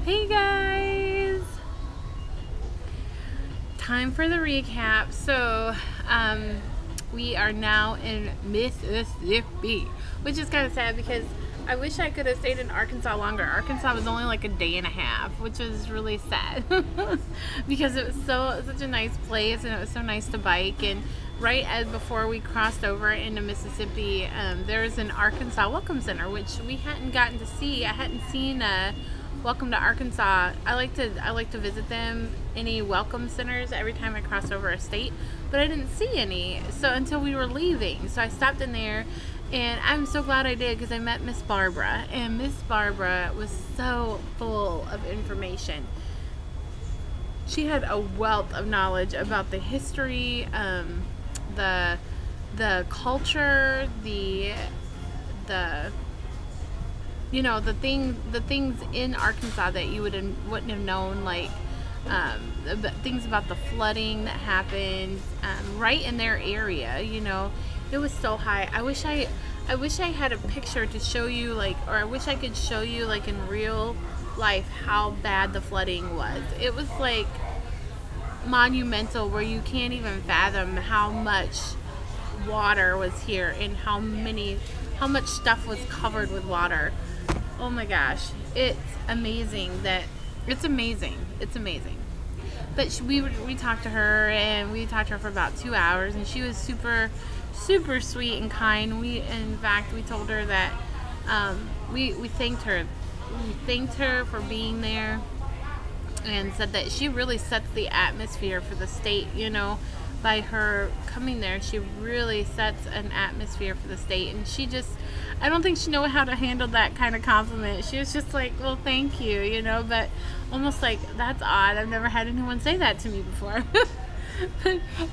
Hey guys! Time for the recap. So, we are now in Mississippi, which is kind of sad because I wish I could have stayed in Arkansas longer. Arkansas was only like a day and a half, which was really sad because it was such a nice place and it was so nice to bike. And right as before we crossed over into Mississippi, there was an Arkansas Welcome Center, which we hadn't gotten to see. I hadn't seen Welcome to Arkansas. I like to visit them, any welcome centers, every time I cross over a state, but I didn't see any so until we were leaving. So I stopped in there, and I'm so glad I did because I met Miss Barbara, and Miss Barbara was so full of information. She had a wealth of knowledge about the history, the culture, the you know, the things in Arkansas that you wouldn't have known, like things about the flooding that happened right in their area. You know, it was so high. I wish I had a picture to show you, like, or I wish I could show you, like, in real life how bad the flooding was. It was like monumental, where you can't even fathom how much water was here and how much stuff was covered with water. Oh my gosh, it's amazing. It's amazing. But we talked to her, and we talked to her for about 2 hours, and she was super sweet and kind. In fact, we told her that we thanked her. We thanked her for being there, and said that she really sets the atmosphere for the state. You know, by her coming there, she really sets an atmosphere for the state. And I don't think she knew how to handle that kind of compliment. She was just like, well, thank you, you know, but almost like, that's odd. I've never had anyone say that to me before.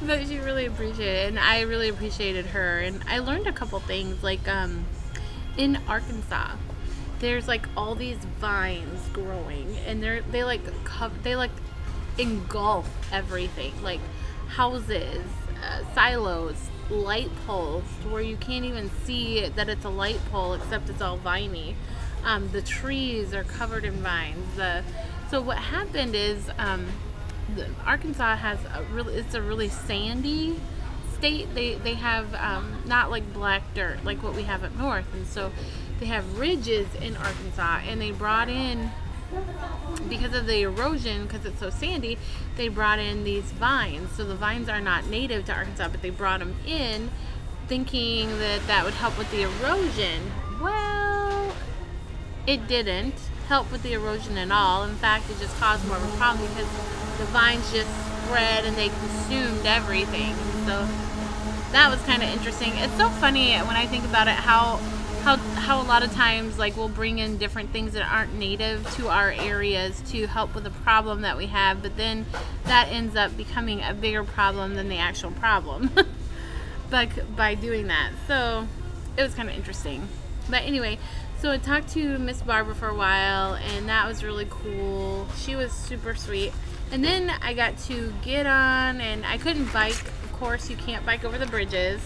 but she really appreciated it, and I really appreciated her. And I learned a couple things, like in Arkansas, there's like all these vines growing, and they engulf everything, like houses, silos, light poles, where you can't even see that it's a light pole except it's all viney. The trees are covered in vines. So what happened is Arkansas has it's a really sandy state. They have not like black dirt like what we have up north, and so they have ridges in Arkansas, and they brought in, because of the erosion, because it's so sandy, they brought in these vines. So the vines are not native to Arkansas, but they brought them in thinking that would help with the erosion. Well, it didn't help with the erosion at all. In fact, it just caused more of a problem because the vines just spread and they consumed everything. So that was kind of interesting. It's so funny when I think about it, how a lot of times, like, we'll bring in different things that aren't native to our areas to help with the problem that we have, but then that ends up becoming a bigger problem than the actual problem by doing that. So it was kind of interesting. But anyway, so I talked to Miss Barbara for a while, and that was really cool. She was super sweet. And then I got to get on, and I couldn't bike. Of course, you can't bike over the bridges.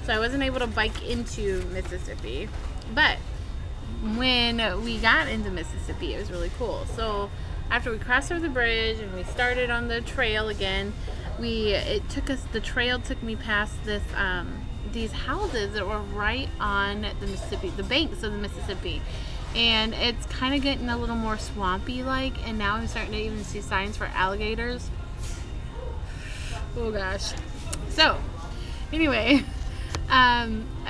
So I wasn't able to bike into Mississippi, but when we got into Mississippi, it was really cool. So after we crossed over the bridge and we started on the trail again, the trail took me past these houses that were right on the Mississippi, the banks of the Mississippi, and it's kind of getting a little more swampy like, and now I'm starting to even see signs for alligators. Oh gosh. So anyway,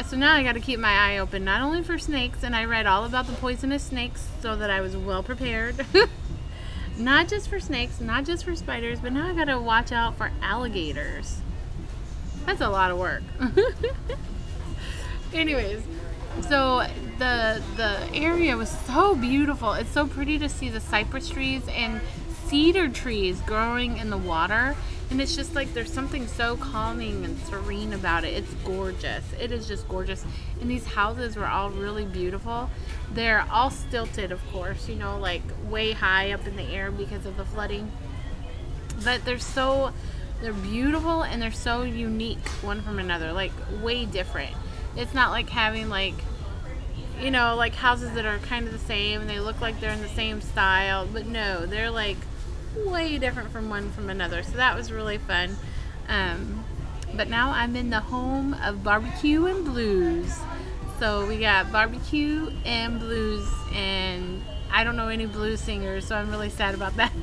so now I got to keep my eye open, not only for snakes, and I read all about the poisonous snakes so that I was well prepared. Not just for snakes, not just for spiders, but now I got to watch out for alligators. That's a lot of work. Anyways, so the area was so beautiful. It's so pretty to see the cypress trees and cedar trees growing in the water. And it's just like, there's something so calming and serene about it. It's gorgeous. It is just gorgeous. And these houses were all really beautiful. They're all stilted, of course, you know, like way high up in the air because of the flooding. But they're beautiful, and they're so unique one from another, like way different. It's not like having, like, you know, like houses that are kind of the same and they look like they're in the same style, but no, they're like way different from one from another. So that was really fun. But now I'm in the home of barbecue and blues. So we got barbecue and blues, and I don't know any blues singers, so I'm really sad about that.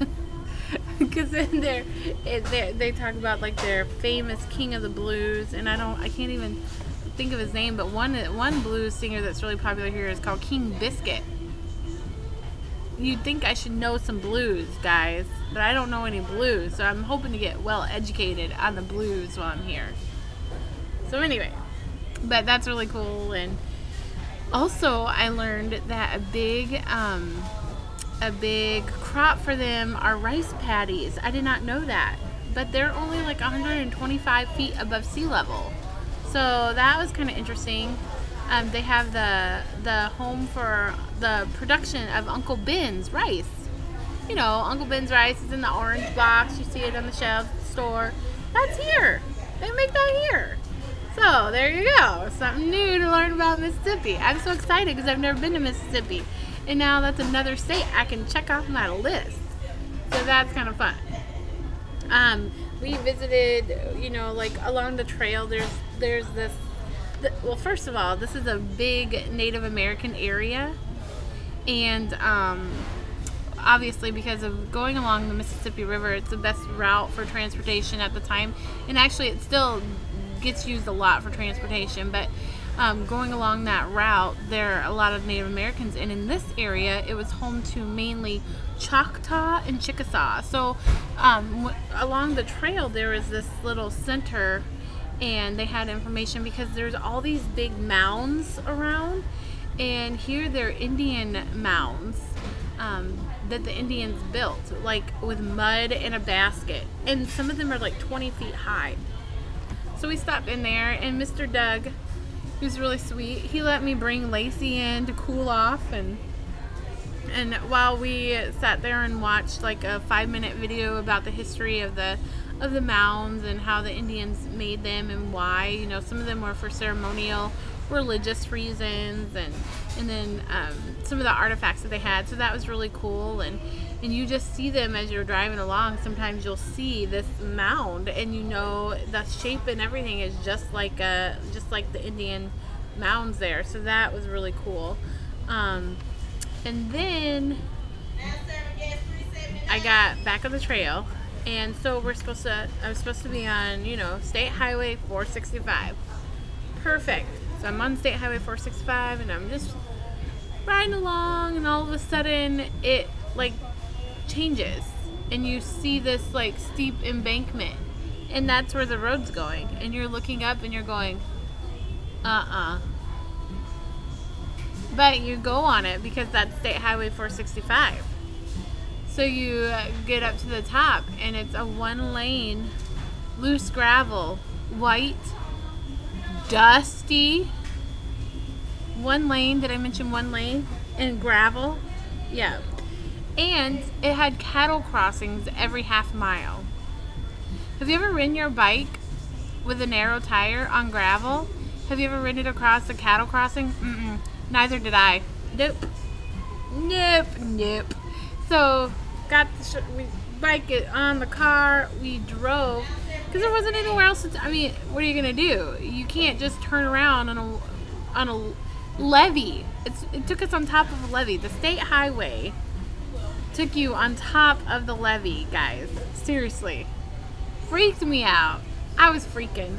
Because in there, they talk about like their famous king of the blues, and I can't even think of his name, but one blues singer that's really popular here is called King Biscuit. You'd think I should know some blues, guys, but I don't know any blues, so I'm hoping to get well educated on the blues while I'm here. So anyway, but that's really cool. And also I learned that a big crop for them are rice paddies. I did not know that, but they're only like 125 feet above sea level, so that was kind of interesting. They have the home for the production of Uncle Ben's rice. You know, Uncle Ben's rice is in the orange box. You see it on the shelves at the store. That's here. They make that here. So there you go. Something new to learn about Mississippi. I'm so excited because I've never been to Mississippi. And now that's another state I can check off my list. So that's kind of fun. We visited, you know, like along the trail, there's this, well, first of all, this is a big Native American area. And obviously because of going along the Mississippi River, it's the best route for transportation at the time. And actually it still gets used a lot for transportation, but going along that route, there are a lot of Native Americans, and in this area it was home to mainly Choctaw and Chickasaw. So along the trail there was this little center, and they had information because there's all these big mounds around, and here they're Indian mounds that the Indians built, like with mud in a basket, and some of them are like 20 feet high. So we stopped in there, and Mr. Doug, he was really sweet. He let me bring Lacey in to cool off, and while we sat there and watched like a 5-minute video about the history of the mounds and how the Indians made them and why, you know, some of them were for ceremonial, religious reasons, and then some of the artifacts that they had. So that was really cool, and you just see them as you're driving along. Sometimes you'll see this mound, and you know the shape and everything is just like the Indian mounds there. So that was really cool. And then I got back on the trail, and so I was supposed to be on, you know, State Highway 465. Perfect. So I'm on State Highway 465, and I'm just riding along, and all of a sudden it like changes, and you see this like steep embankment, and that's where the road's going, and you're looking up and you're going, but you go on it because that's State Highway 465. So you get up to the top, and it's a 1-lane loose gravel, white, dusty, 1 lane. Did I mention 1 lane? And gravel? Yeah. And it had cattle crossings every half mile. Have you ever ridden your bike with a narrow tire on gravel? Have you ever ridden it across a cattle crossing? Mm-mm. Neither did I. Nope. So we bike it on the car. We drove because there wasn't anywhere else to. I mean, what are you gonna do? You can't just turn around on a levee. It took us on top of a levee. The state highway took you on top of the levee, guys. Seriously. Freaked me out. I was freaking.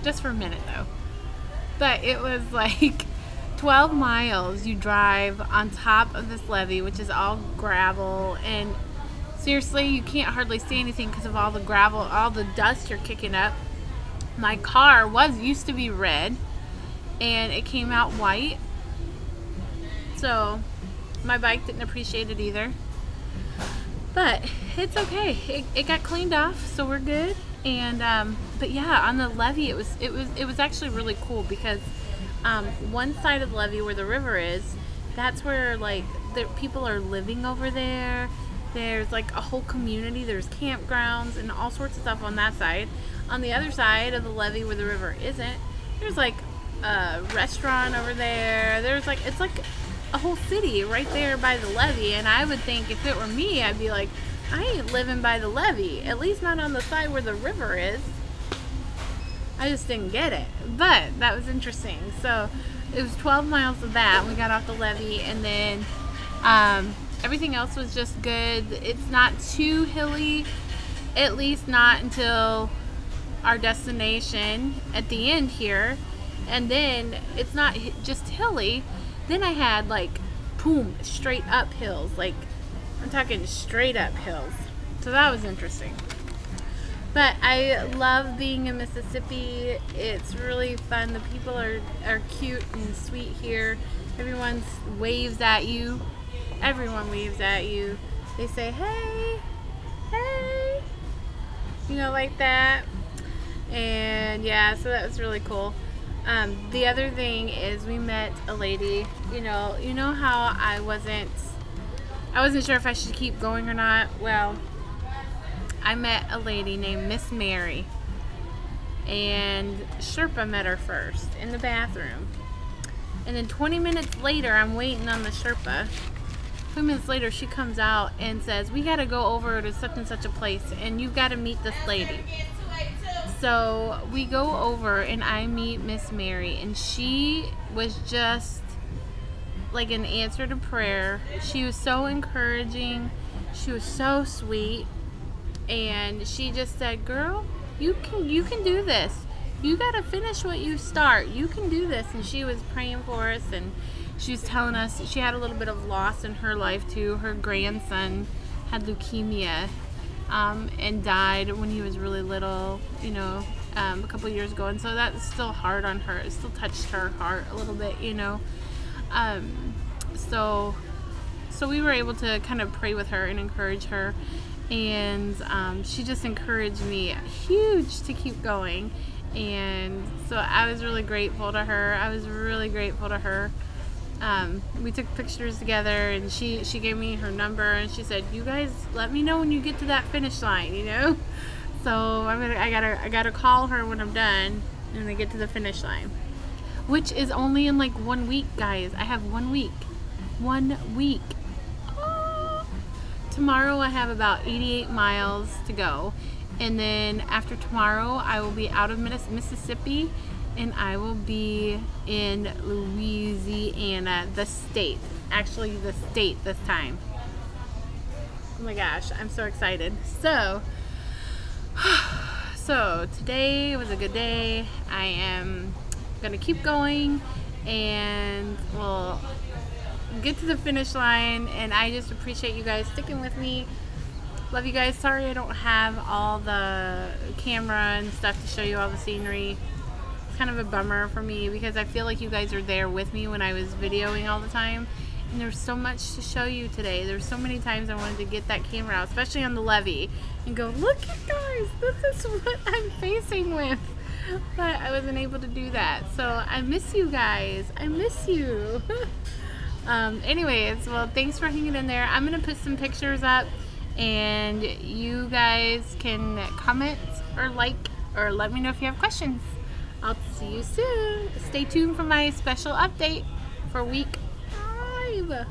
Just for a minute, though. But it was like 12 miles you drive on top of this levee, which is all gravel, and seriously, you can't hardly see anything because of all the gravel, all the dust you're kicking up. My car used to be red, and it came out white. So my bike didn't appreciate it either, but it's okay. It got cleaned off, so we're good. And but yeah, on the levee, it was actually really cool because one side of the levee where the river is, that's where like the people are living over there. There's like a whole community. There's campgrounds and all sorts of stuff on that side. On the other side of the levee where the river isn't, there's like a restaurant over there. There's like, it's like a whole city right there by the levee. And I would think if it were me, I'd be like, I ain't living by the levee, at least not on the side where the river is. I just didn't get it, but that was interesting. So it was 12 miles of that. We got off the levee, and then everything else was just good. It's not too hilly, at least not until our destination at the end here. And then it's not just hilly. Then I had like, boom, straight up hills. Like, I'm talking straight up hills. So that was interesting. But I love being in Mississippi. It's really fun. The people are cute and sweet here. Everyone waves at you. Everyone waves at you. They say, hey, hey, you know, like that. And yeah, so that was really cool. The other thing is we met a lady. You know how I wasn't sure if I should keep going or not. Well, I met a lady named Miss Mary, and Sherpa met her first in the bathroom. And then 20 minutes later, I'm waiting on the Sherpa. 20 minutes later, she comes out and says, we gotta go over to such and such a place, and you've gotta meet this lady. So we go over, and I meet Miss Mary, and she was just like an answer to prayer. She was so encouraging. She was so sweet. And she just said, girl, you can do this. You gotta finish what you start. You can do this. And she was praying for us, and she was telling us she had a little bit of loss in her life too. Her grandson had leukemia and died when he was really little, a couple years ago. And so that's still hard on her. It still touched her heart a little bit, So we were able to kind of pray with her and encourage her. And she just encouraged me huge to keep going. And so I was really grateful to her. We took pictures together, and she gave me her number, and she said, you guys let me know when you get to that finish line, So I gotta call her when I'm done and I get to the finish line, which is only in like 1 week, guys. I have 1 week. 1 week. Tomorrow I have about 88 miles to go, and then after tomorrow I will be out of Mississippi, and I will be in Louisiana, the state. Actually, the state this time. Oh my gosh, I'm so excited. So today was a good day. I am gonna keep going, and we'll get to the finish line. And I just appreciate you guys sticking with me. Love you guys. Sorry I don't have all the camera and stuff to show you all the scenery. It's kind of a bummer for me, because I feel like you guys are there with me when I was videoing all the time, and there's so much to show you today. There's so many times I wanted to get that camera out, especially on the levee, and go, look at guys, this is what I'm facing with. But I wasn't able to do that. So I miss you guys. I miss you. Anyways, well, thanks for hanging in there. I'm gonna put some pictures up, and you guys can comment or like or let me know if you have questions. I'll see you soon. Stay tuned for my special update for week 5.